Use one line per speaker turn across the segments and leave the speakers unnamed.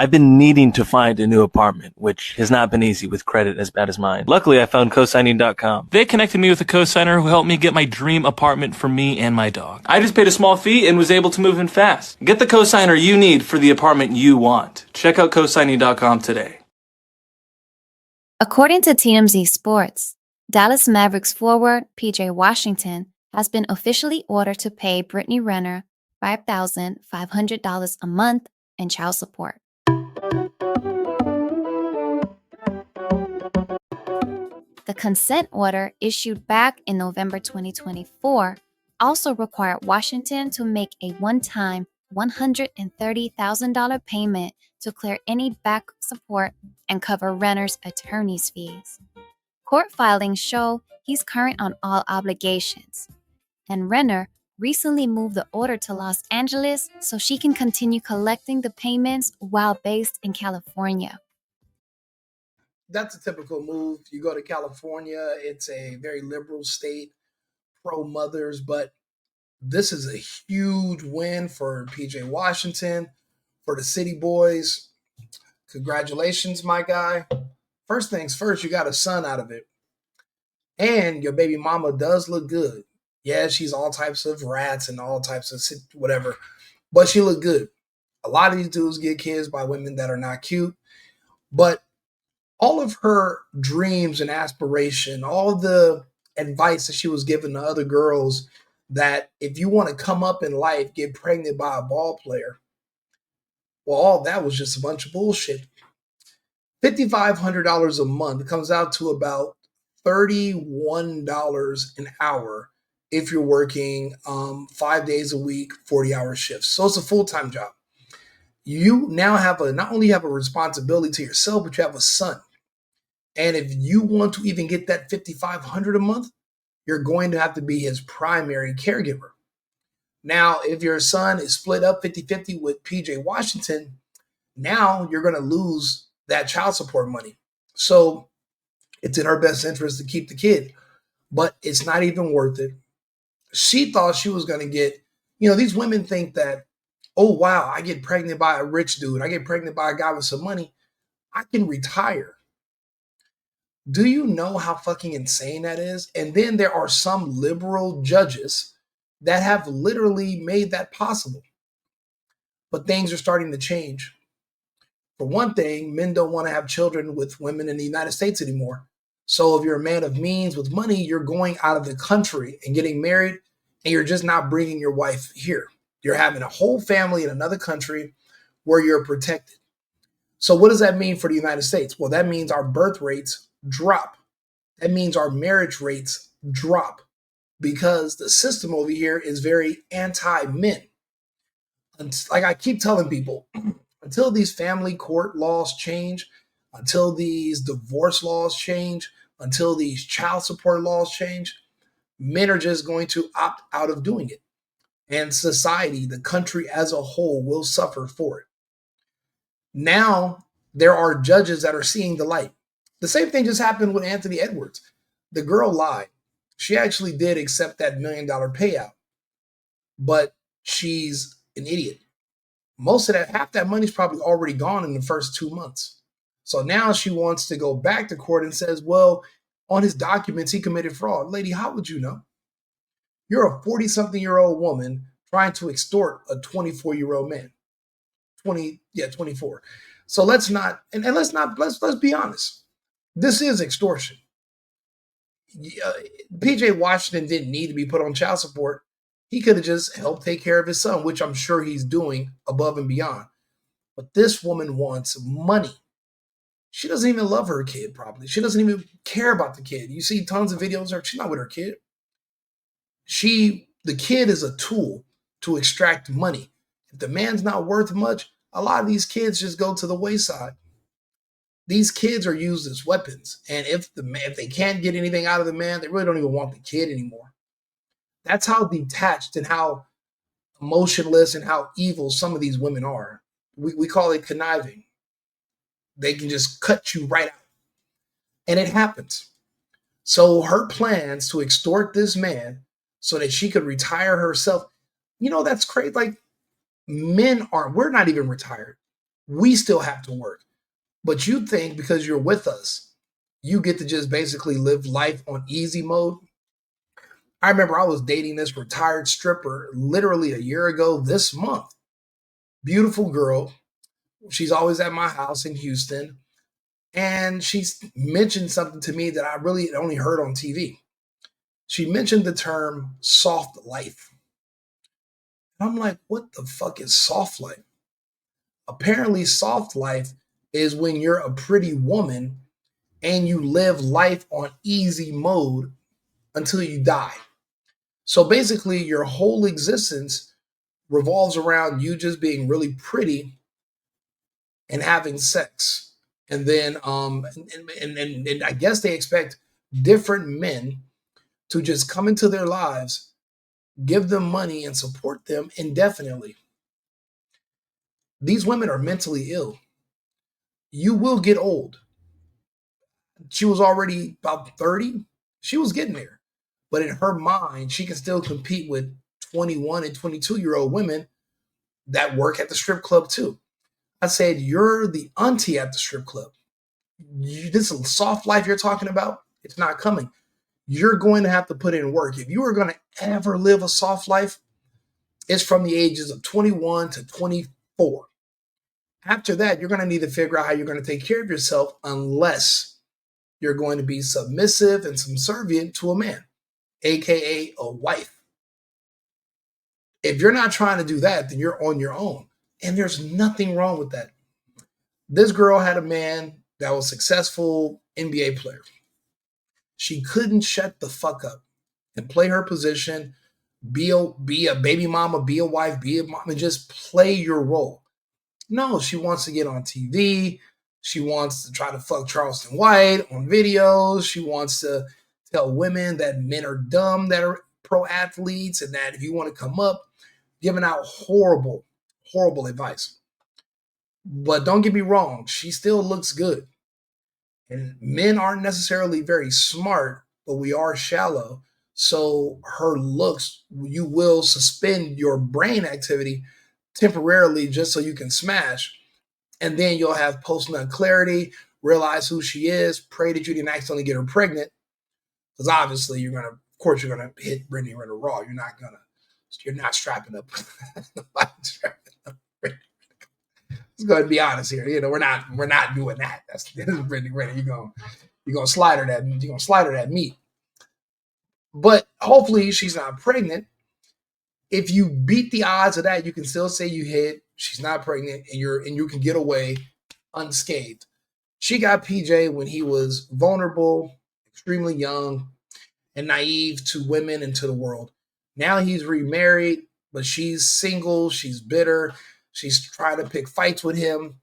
I've been needing to find a new apartment, which has not been easy with credit as bad as mine. Luckily, I found cosigning.com. They connected me with a cosigner who helped me get my dream apartment for me and my dog. I just paid a small fee and was able to move in fast. Get the cosigner you need for the apartment you want. Check out cosigning.com today.
According to TMZ Sports, Dallas Mavericks forward PJ Washington has been officially ordered to pay Britney Renner $5,500 a month in child support. The consent order issued back in November 2024 also required Washington to make a one-time $130,000 payment to clear any back support and cover Renner's attorney's fees. Court filings show he's current on all obligations, and Renner recently moved the order to Los Angeles so she can continue collecting the payments while based in California.
That's a typical move. You go to California, it's a very liberal state, pro-mothers, but this is a huge win for PJ Washington, for the City Boys. Congratulations, my guy. First things first, you got a son out of it. And your baby mama does look good. Yeah, she's all types of rats and all types of whatever, but she looked good. A lot of these dudes get kids by women that are not cute, but all of her dreams and aspiration, all the advice that she was giving to other girls that if you want to come up in life, get pregnant by a ball player, well, all that was just a bunch of bullshit. $5,500 a month comes out to about $31 an hour if you're working 5 days a week, 40-hour shifts. So it's a full-time job. You now have not only have a responsibility to yourself, but you have a son. And if you want to even get that $5,500 a month, you're going to have to be his primary caregiver. Now, if your son is split up 50-50 with PJ Washington, now you're going to lose that child support money. So it's in her best interest to keep the kid, but it's not even worth it. She thought she was going to get, these women think that, oh, wow, I get pregnant by a rich dude. I get pregnant by a guy with some money. I can retire. Do you know how fucking insane that is? And then there are some liberal judges that have literally made that possible. But things are starting to change. For one thing, men don't want to have children with women in the United States anymore. So if you're a man of means with money, you're going out of the country and getting married, and you're just not bringing your wife here. You're having a whole family in another country where you're protected. So what does that mean for the United States? Well, that means our birth rates drop. That means our marriage rates drop because the system over here is very anti-men. And like I keep telling people, until these family court laws change, until these divorce laws change, until these child support laws change, men are just going to opt out of doing it. And society, the country as a whole, will suffer for it. Now, there are judges that are seeing the light. The same thing just happened with Anthony Edwards. The girl lied. She actually did accept that $1 million payout, but she's an idiot. Most of that, half that money's probably already gone in the first 2 months. So now she wants to go back to court and says, well, on his documents, he committed fraud. Lady, how would you know? You're a 40-something-year-old woman trying to extort a 24-year-old man. 24. So let's be honest. This is extortion. PJ Washington didn't need to be put on child support. He could have just helped take care of his son, which I'm sure he's doing above and beyond. But this woman wants money. She doesn't even love her kid properly. She doesn't even care about the kid. You see tons of videos of her. She's not with her kid. The kid is a tool to extract money. If the man's not worth much, a lot of these kids just go to the wayside. These kids are used as weapons. And if they can't get anything out of the man, they really don't even want the kid anymore. That's how detached and how emotionless and how evil some of these women are. We call it conniving. They can just cut you right out. And it happens. So her plans to extort this man so that she could retire herself, that's crazy. Like, we're not even retired. We still have to work. But you think because you're with us, you get to just basically live life on easy mode. I remember I was dating this retired stripper literally a year ago this month. Beautiful girl. She's always at my house in Houston. And she's mentioned something to me that I really only heard on TV. She mentioned the term soft life. And I'm like, what the fuck is soft life? Apparently, soft life is when you're a pretty woman and you live life on easy mode until you die. So basically, your whole existence revolves around you just being really pretty and having sex. And then, and I guess they expect different men to just come into their lives, give them money, and support them indefinitely. These women are mentally ill. You will get old. She was already about 30. She was getting there. But in her mind, she can still compete with 21 and 22-year-old women that work at the strip club too. I said, you're the auntie at the strip club. This soft life you're talking about, it's not coming. You're going to have to put in work. If you are going to ever live a soft life, it's from the ages of 21 to 24. After that, you're going to need to figure out how you're going to take care of yourself unless you're going to be submissive and subservient to a man, aka a wife. If you're not trying to do that, then you're on your own. And there's nothing wrong with that. This girl had a man that was a successful NBA player. She couldn't shut the fuck up and play her position, be a baby mama, be a wife, be a mom, and just play your role. No, she wants to get on TV. She wants to try to fuck Charleston White on videos. She wants to tell women that men are dumb that are pro athletes and that if you want to come up, giving out horrible, horrible advice. But don't get me wrong, she still looks good. And men aren't necessarily very smart, but we are shallow. So her looks, you will suspend your brain activity temporarily just so you can smash. And then you'll have post-nut clarity, realize who she is, pray that you didn't accidentally get her pregnant. Because obviously you're gonna hit Britney Renner raw. You're not strapping up. Let's go ahead and be honest here. We're not doing that. That's Britney Renner. You're gonna slide her that meat. But hopefully she's not pregnant. If you beat the odds of that, you can still say you hit. She's not pregnant, and you can get away unscathed. She got PJ when he was vulnerable, extremely young, and naive to women and to the world. Now he's remarried, but she's single. She's bitter. She's trying to pick fights with him.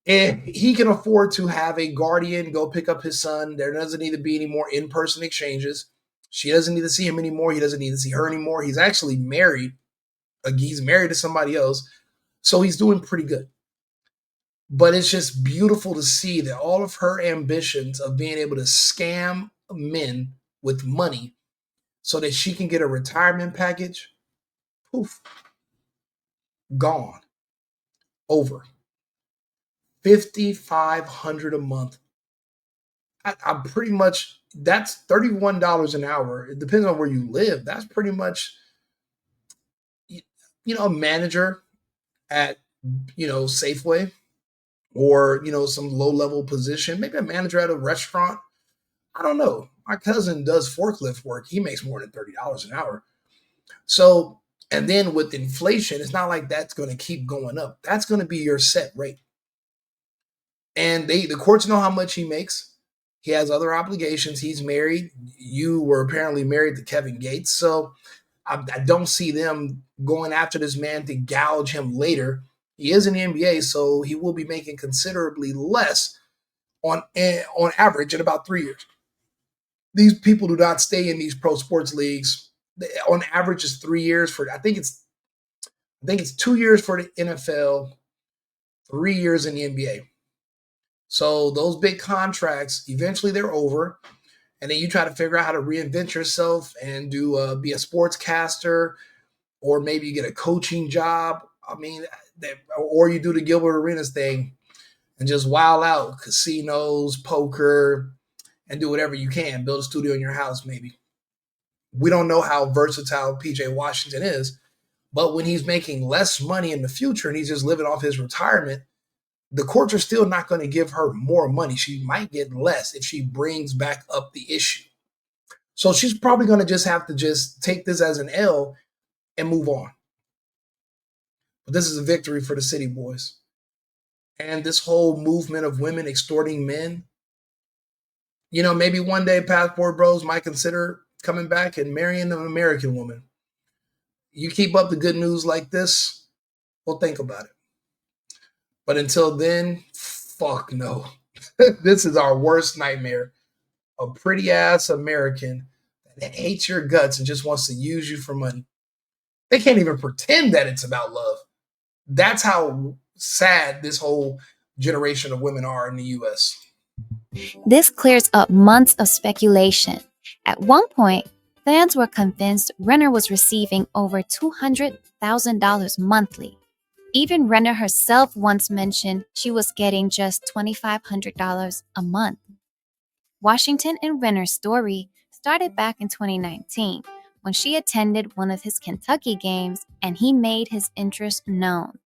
And he can afford to have a guardian go pick up his son. There doesn't need to be any more in-person exchanges. She doesn't need to see him anymore. He doesn't need to see her anymore. He's actually married. He's married to somebody else. So he's doing pretty good. But it's just beautiful to see that all of her ambitions of being able to scam men with money so that she can get a retirement package, poof, gone, over. $5,500 a month. I'm pretty much, that's $31 an hour. It depends on where you live. That's pretty much, a manager at, Safeway or, some low level position, maybe a manager at a restaurant. I don't know. My cousin does forklift work. He makes more than $30 an hour. So, and then with inflation, it's not like that's going to keep going up. That's going to be your set rate. And the courts know how much he makes. He has other obligations. He's married. You were apparently married to Kevin Gates. So I don't see them going after this man to gouge him later. He is in the NBA, so he will be making considerably less on average in about 3 years. These people do not stay in these pro sports leagues. On average, it's 3 years for. I think it's 2 years for the NFL, 3 years in the NBA. So those big contracts, eventually they're over. And then you try to figure out how to reinvent yourself and be a sportscaster, or maybe you get a coaching job. I mean, or you do the Gilbert Arenas thing and just wild out, casinos, poker, and do whatever you can. Build a studio in your house, maybe. We don't know how versatile PJ Washington is, but when he's making less money in the future and he's just living off his retirement, the courts are still not going to give her more money. She might get less if she brings back up the issue. So she's probably going to just have to just take this as an L and move on. But this is a victory for the city boys. And this whole movement of women extorting men, maybe one day Passport Bros might consider coming back and marrying an American woman. You keep up the good news like this, well, think about it. But until then, fuck no. This is our worst nightmare. A pretty ass American that hates your guts and just wants to use you for money. They can't even pretend that it's about love. That's how sad this whole generation of women are in the US.
This clears up months of speculation. At one point, fans were convinced Renner was receiving over $200,000 monthly. Even Renner herself once mentioned she was getting just $2,500 a month. Washington and Renner's story started back in 2019 when she attended one of his Kentucky games and he made his interest known.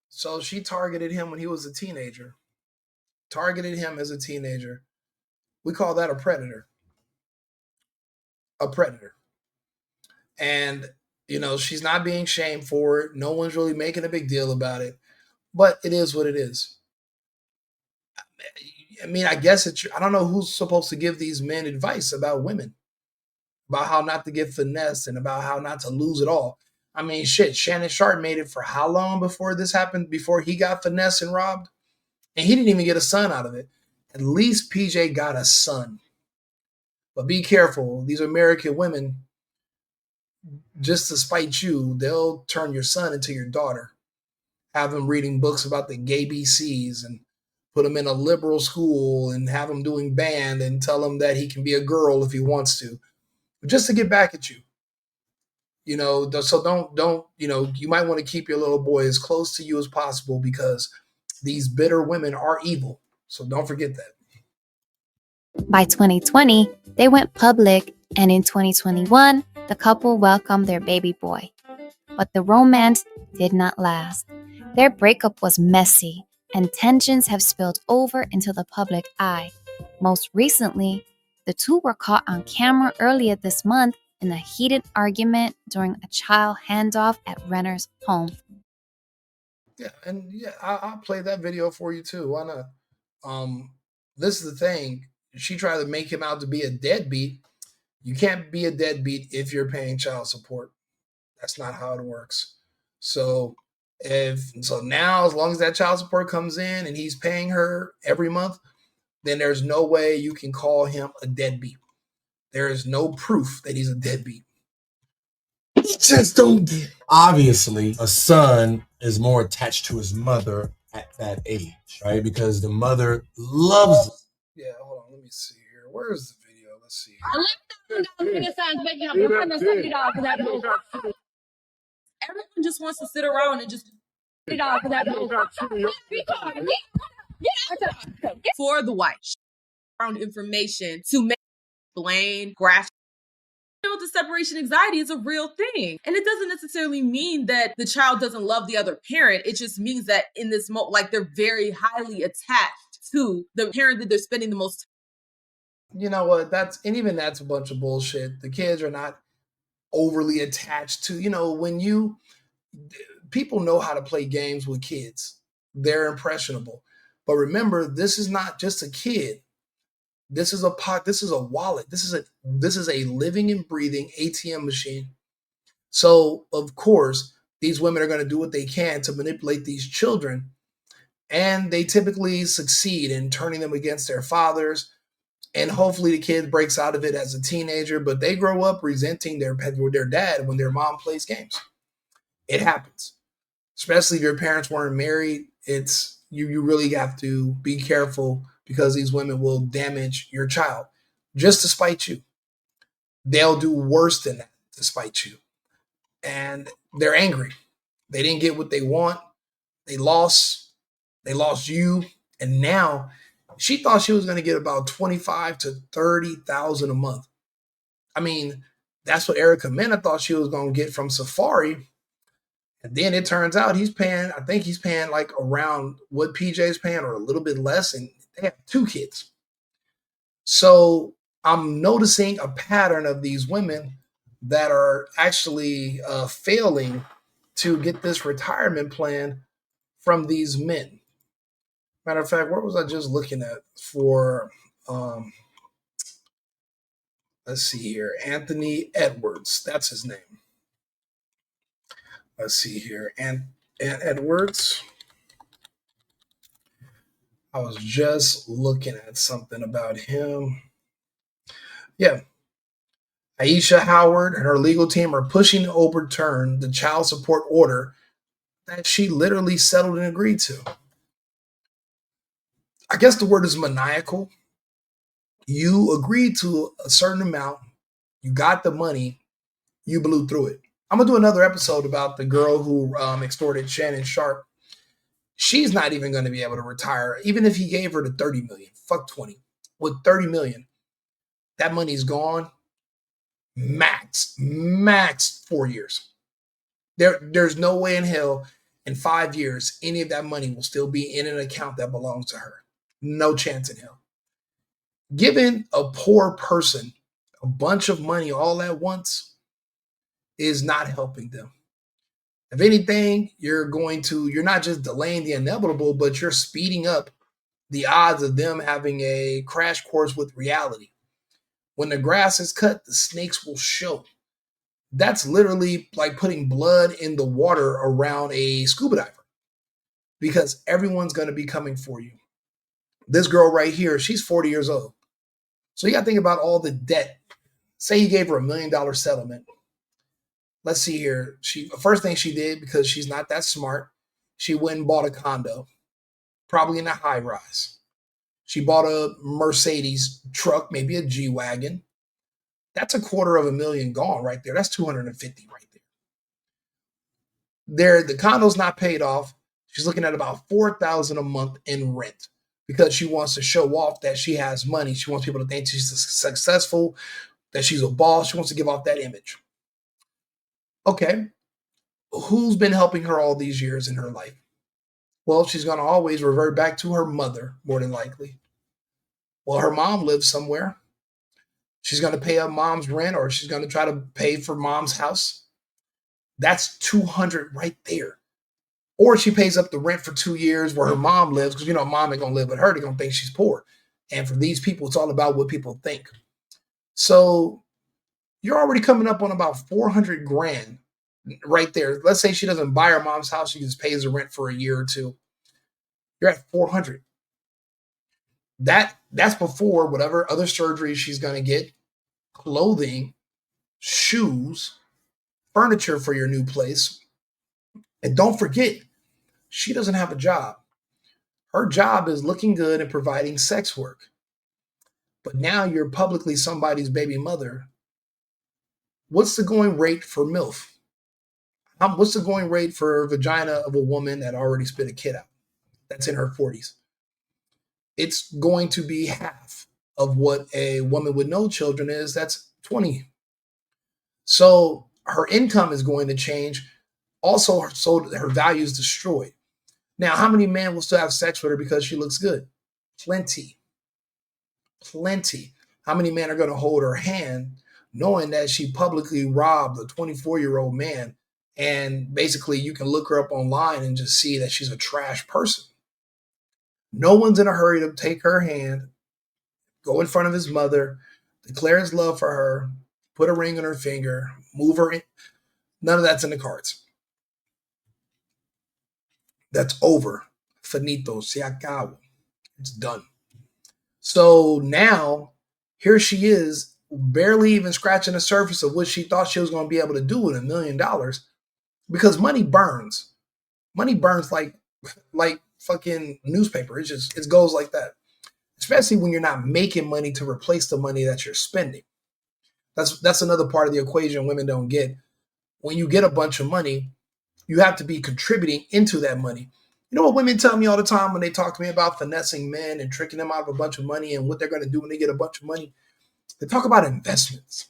So she targeted him when he was a teenager. Targeted him as a teenager. We call that a predator. A predator. And, she's not being shamed for it. No one's really making a big deal about it. But it is what it is. I mean, I guess I don't know who's supposed to give these men advice about women, about how not to get finessed and about how not to lose it all. I mean, shit, Shannon Sharp made it for how long before this happened, before he got finessed and robbed? And he didn't even get a son out of it. At least PJ got a son. But be careful. These American women, just to spite you, they'll turn your son into your daughter. Have him reading books about the gay BCs and put him in a liberal school and have him doing band and tell him that he can be a girl if he wants to, just to get back at you. So don't, you might want to keep your little boy as close to you as possible because these bitter women are evil. So don't forget that.
By 2020, they went public, and in 2021, the couple welcomed their baby boy. But the romance did not last. Their breakup was messy, and tensions have spilled over into the public eye. Most recently, the two were caught on camera earlier this month in a heated argument during a child handoff at Renner's home.
Yeah, and I'll play that video for you too. Why not? This is the thing. She tried to make him out to be a deadbeat. You can't be a deadbeat if you're paying child support. That's not how it works. So now, as long as that child support comes in and he's paying her every month, then there's no way you can call him a deadbeat. There is no proof that he's a deadbeat. Just don't get it.
Obviously, a son is more attached to his mother at that age, right? Because the mother loves.
Yeah, hold on. Let me see here. Where's the video? Let's see.
Everyone just wants to sit around and just for the wife around information to make blame graph. The separation anxiety is a real thing. And it doesn't necessarily mean that the child doesn't love the other parent. It just means that in this moment, like they're very highly attached to the parent that they're spending the most time.
You know what? That's a bunch of bullshit. The kids are not overly attached to, people know how to play games with kids. They're impressionable. But remember, this is not just a kid. This is a pot. This is a wallet. This is a living and breathing ATM machine. So, of course, these women are going to do what they can to manipulate these children. And they typically succeed in turning them against their fathers. And hopefully the kid breaks out of it as a teenager, but they grow up resenting their dad when their mom plays games. It happens. Especially if your parents weren't married, it's you really have to be careful because these women will damage your child just to spite you. They'll do worse than that to spite you. And they're angry. They didn't get what they want. They lost. They lost you. And now she thought she was going to get about 25 to 30,000 a month. I mean, that's what Erica Mena thought she was going to get from Safari. And then it turns out I think he's paying like around what PJ's paying or a little bit less. And they have 2 kids. So I'm noticing a pattern of these women that are actually failing to get this retirement plan from these men. Matter of fact, what was I just looking at for, let's see here, Anthony Edwards. That's his name. Let's see here. And Edwards. I was just looking at something about him. Yeah. Aisha Howard and her legal team are pushing to overturn the child support order that she literally settled and agreed to. I guess the word is maniacal. You agreed to a certain amount, you got the money, you blew through it. I'm going to do another episode about the girl who extorted Shannon Sharp. She's not even going to be able to retire, even if he gave her the 30 million. Fuck 20. With 30 million, that money's gone. Max 4 years. There's no way in hell in 5 years any of that money will still be in an account that belongs to her. No chance in hell. Giving a poor person a bunch of money all at once is not helping them. If anything, you're not just delaying the inevitable, but you're speeding up the odds of them having a crash course with reality. When the grass is cut, the snakes will show. That's literally like putting blood in the water around a scuba diver, because everyone's going to be coming for you. This girl right here, she's 40 years old. So you got to think about all the debt. Say you gave her $1 million settlement. Let's see here. First thing she did, because she's not that smart, she went and bought a condo, probably in a high rise. She bought a Mercedes truck, maybe a G-Wagon. That's $250,000 gone right there. That's 250 right there. The condo's not paid off. She's looking at about $4,000 a month in rent because she wants to show off that she has money. She wants people to think she's successful, that she's a boss. She wants to give off that image. Okay, who's been helping her all these years in her life? Well, she's going to always revert back to her mother, more than likely. Well, her mom lives somewhere. She's going to pay up mom's rent, or she's going to try to pay for mom's house. That's 200 right there. Or she pays up the rent for 2 years where her mom lives, because, mom ain't going to live with her. They're going to think she's poor. And for these people, it's all about what people think. So you're already coming up on about 400 grand right there. Let's say she doesn't buy her mom's house. She just pays the rent for a year or two. You're at 400. That's before whatever other surgery she's going to get, clothing, shoes, furniture for your new place. And don't forget, she doesn't have a job. Her job is looking good and providing sex work. But now you're publicly somebody's baby mother. What's the going rate for MILF? What's the going rate for vagina of a woman that already spit a kid out? That's in her 40s. It's going to be half of what a woman with no children is. That's 20. So her income is going to change. Also, her value is destroyed. Now, how many men will still have sex with her because she looks good? Plenty. How many men are going to hold her hand knowing that she publicly robbed a 24-year-old man, and basically you can look her up online and just see that she's a trash person? No one's in a hurry to take her hand, go in front of his mother, declare his love for her, put a ring on her finger, move her in. None of that's in the cards. That's over. Finito. Se acabó. It's done. So now, here she is, barely even scratching the surface of what she thought she was going to be able to do with $1 million, because money burns. Money burns like fucking newspaper. It goes like that. Especially when you're not making money to replace the money that you're spending. That's another part of the equation women don't get. When you get a bunch of money, You have to be contributing into that money. You know what women tell me all the time when they talk to me about finessing men and tricking them out of a bunch of money and what they're going to do when they get a bunch of money? They talk about investments,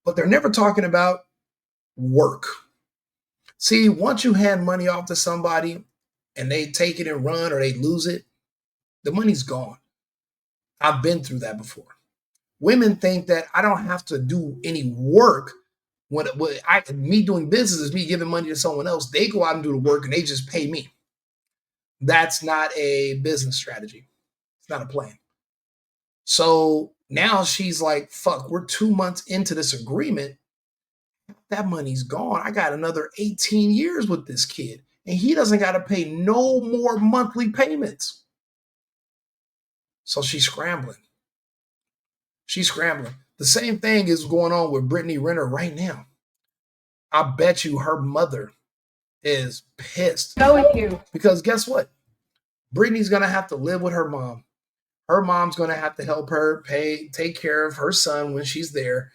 but they're never talking about work. See, once you hand money off to somebody and they take it and run or they lose it, the money's gone. I've been through that before. Women think that I don't have to do any work. Me doing business is me giving money to someone else. They go out and do the work and they just pay me. That's not a business strategy. It's not a plan. So now she's like, fuck, we're 2 months into this agreement. That money's gone. I got another 18 years with this kid, and he doesn't got to pay no more monthly payments. So she's scrambling. The same thing is going on with Britney Renner right now. I bet you her mother is pissed.
Go with you.
Because guess what? Britney's going to have to live with her mom. Her mom's going to have to help her take care of her son when she's there.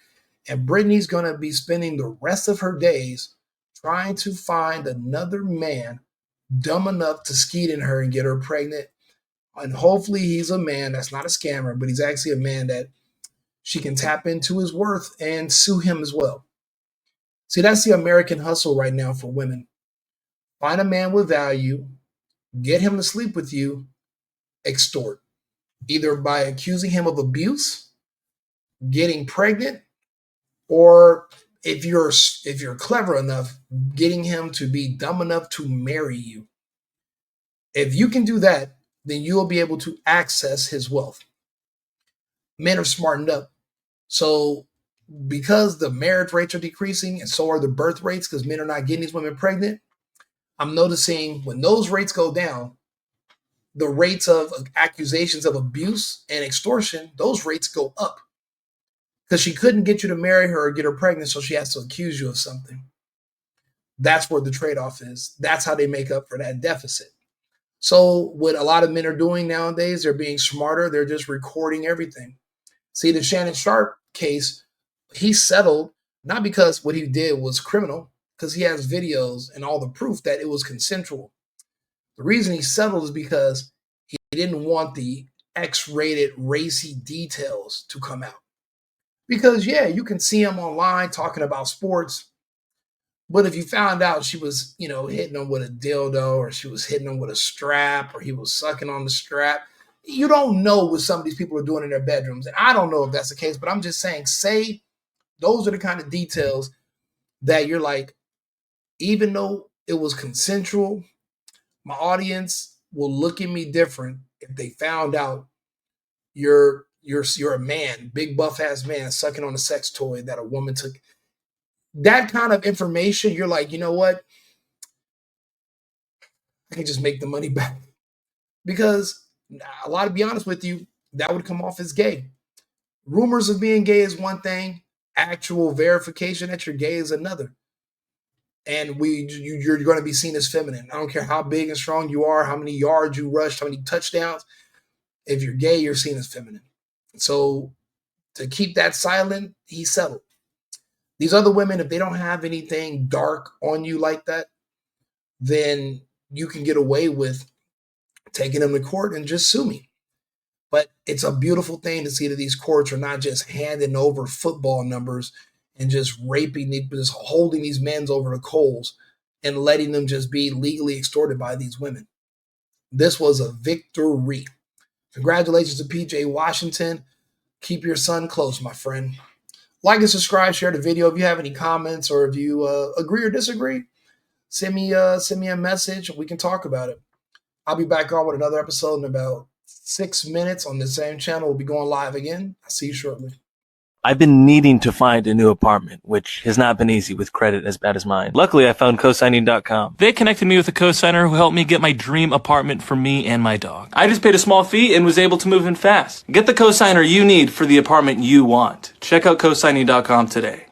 And Britney's going to be spending the rest of her days trying to find another man dumb enough to skeet in her and get her pregnant. And hopefully he's a man that's not a scammer, but he's actually a man that she can tap into his worth and sue him as well. See, that's the American hustle right now for women. Find a man with value, get him to sleep with you, extort, either by accusing him of abuse, getting pregnant, or if you're clever enough, getting him to be dumb enough to marry you. If you can do that, then you will be able to access his wealth. Men are smartened up. So because the marriage rates are decreasing and so are the birth rates because men are not getting these women pregnant, I'm noticing when those rates go down, the rates of accusations of abuse and extortion, those rates go up. Because she couldn't get you to marry her or get her pregnant, so she has to accuse you of something. That's where the trade-off is. That's how they make up for that deficit. So what a lot of men are doing nowadays, they're being smarter. They're just recording everything. See, the Shannon Sharp case, he settled not because what he did was criminal, because he has videos and all the proof that it was consensual. The reason he settled is because he didn't want the X-rated racy details to come out. Because, yeah, you can see him online talking about sports, but if you found out she was, hitting him with a dildo or she was hitting him with a strap or he was sucking on the strap, you don't know what some of these people are doing in their bedrooms. And I don't know if that's the case, but I'm just saying, say those are the kind of details that you're like, even though it was consensual, my audience will look at me different if they found out you're a man, big buff ass man sucking on a sex toy that a woman took. That kind of information, you're like, you know what? I can just make the money back. Because a lot, to be honest with you, that would come off as gay. Rumors of being gay is one thing. Actual verification that you're gay is another. And you're going to be seen as feminine. I don't care how big and strong you are, how many yards you rushed, how many touchdowns. If you're gay, you're seen as feminine. So to keep that silent, he settled. These other women, if they don't have anything dark on you like that, then you can get away with taking them to court and just sue me. But it's a beautiful thing to see that these courts are not just handing over football numbers and just just holding these men over the coals and letting them just be legally extorted by these women. This was a victory. Congratulations to PJ Washington. Keep your son close, my friend. Like and subscribe, share the video. If you have any comments or if you agree or disagree, send me a message. We can talk about it. I'll be back on with another episode in about 6 minutes on the same channel. We'll be going live again. I'll see you shortly.
I've been needing to find a new apartment, which has not been easy with credit as bad as mine. Luckily, I found cosigning.com. They connected me with a cosigner who helped me get my dream apartment for me and my dog. I just paid a small fee and was able to move in fast. Get the cosigner you need for the apartment you want. Check out cosigning.com today.